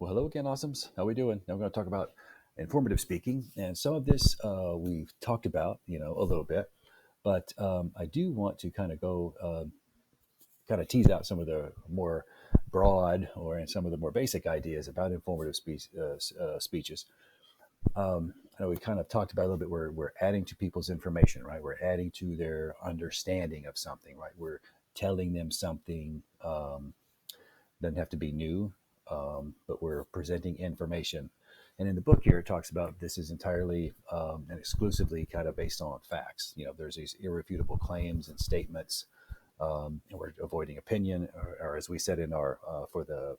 Well, hello again, awesomes. How we doing? Now we're going to talk about informative speaking, and some of this we've talked about, a little bit, but I do want to kind of go, kind of tease out some of the more broad or and some of the more basic ideas about informative speeches. I know we kind of talked about a little bit. We're adding to people's information, right? We're adding to their understanding of something, right? We're telling them something. Doesn't have to be new, but we're presenting information. And in the book here, it talks about this is entirely and exclusively kind of based on facts. There's these irrefutable claims and statements, and we're avoiding opinion, or as we said in our for the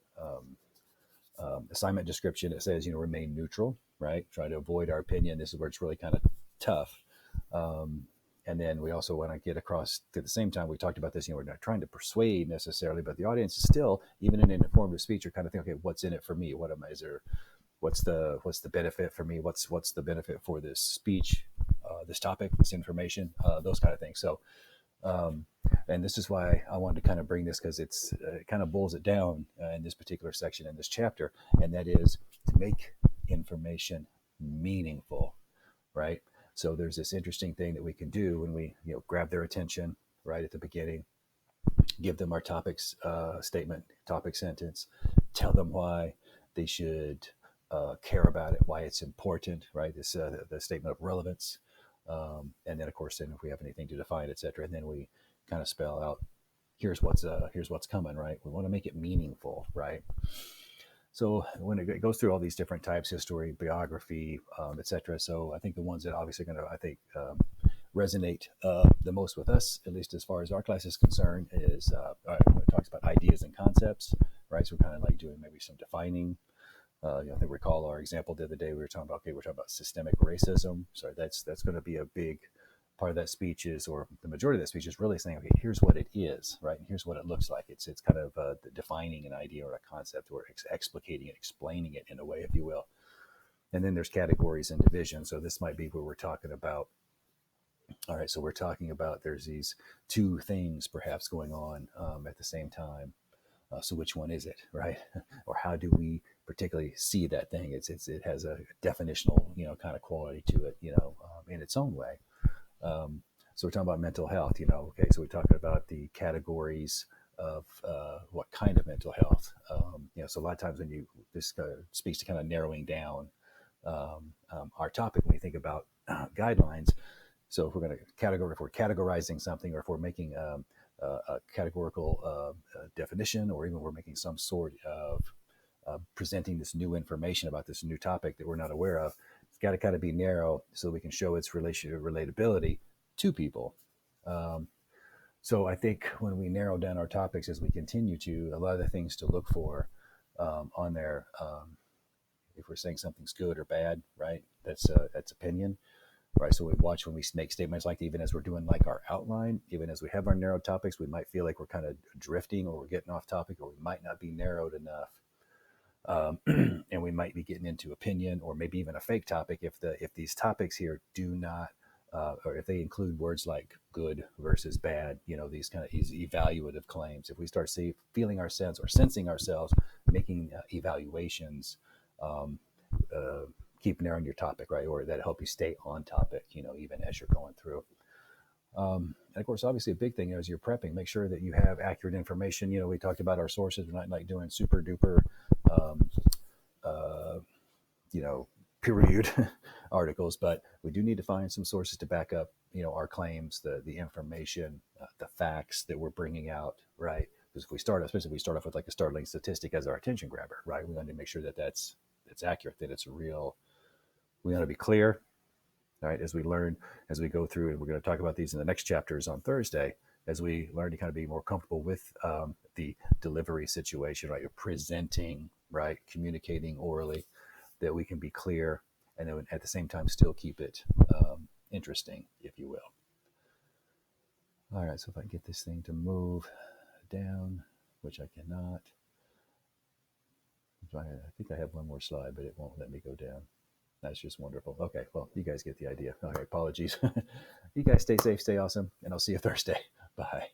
assignment description, it says remain neutral, right? Try to avoid our opinion. This is where it's really kind of tough. Um, and then we also want to get across at the same time we talked about this. We're not trying to persuade necessarily, but the audience is still, even in an informative speech, you're kind of thinking, okay, what's in it for me? What am I? Is there? What's the benefit for me? What's the benefit for this speech, this topic, this information, those kind of things. So, um, and this is why I wanted to kind of bring this because it kind of boils it down in this particular section in this chapter, and that is to make information meaningful, right? So there's this interesting thing that we can do when we grab their attention right at the beginning, give them our topics statement, topic sentence, tell them why they should care about it, why it's important, right? This the statement of relevance, and then of course, then if we have anything to define, etc., and then we kind of spell out here's what's coming, right? We want to make it meaningful, right? So when it goes through all these different types, history, biography, etc. So I think the ones that obviously going to, I think, resonate the most with us, at least as far as our class is concerned, is when it talks about ideas and concepts, right? So we're kind of like doing maybe some defining. I think recall our example the other day. We were talking about systemic racism. So that's going to be a big part of that speech is, or the majority of that speech is really saying, okay, here's what it is, right? And here's what it looks like. It's kind of defining an idea or a concept, or explicating it, explaining it in a way, if you will. And then there's categories and divisions. So this might be where we're talking about. All right, so we're talking about there's these two things perhaps going on at the same time. So which one is it, right? Or how do we particularly see that thing? It has a definitional kind of quality to it, in its own way. So we're talking about mental health, okay, so we're talking about the categories of what kind of mental health. So a lot of times when this speaks to kind of narrowing down our topic when we think about guidelines. So if we're going to if we're categorizing something, or if we're making a categorical definition, or even we're making some sort of presenting this new information about this new topic that we're not aware of, it's got to kind of be narrow so we can show its relatability to people. Um, so I think when we narrow down our topics as we continue to, a lot of the things to look for on there, if we're saying something's good or bad, right? That's opinion, right? So we watch when we make statements like that, even as we're doing like our outline, even as we have our narrow topics, we might feel like we're kind of drifting, or we're getting off topic, or we might not be narrowed enough. And we might be getting into opinion, or maybe even a fake topic if these topics here do not, or if they include words like good versus bad, these kind of evaluative claims. If we start feeling ourselves or sensing ourselves making evaluations, um, keep narrowing your topic, right? Or that help you stay on topic, even as you're going through. And of course, obviously, a big thing as you're prepping, make sure that you have accurate information. We talked about our sources. We're not like doing super duper, um, uh, peer-reviewed articles, but we do need to find some sources to back up, our claims, the information, the facts that we're bringing out, right? Because especially if we start off with like a startling statistic as our attention grabber, right? We want to make sure that that's accurate, that it's real. We want to be clear, right? As we learn, as we go through, and we're going to talk about these in the next chapters on Thursday, as we learn to kind of be more comfortable with the delivery situation, right? You're presenting, right? Communicating orally, that we can be clear, and then at the same time still keep it interesting, if you will. All right, so if I can get this thing to move down, which I cannot. I think I have one more slide, but it won't let me go down. That's just wonderful. Okay, well, you guys get the idea. Okay, apologies. You guys stay safe, stay awesome, and I'll see you Thursday. Bye.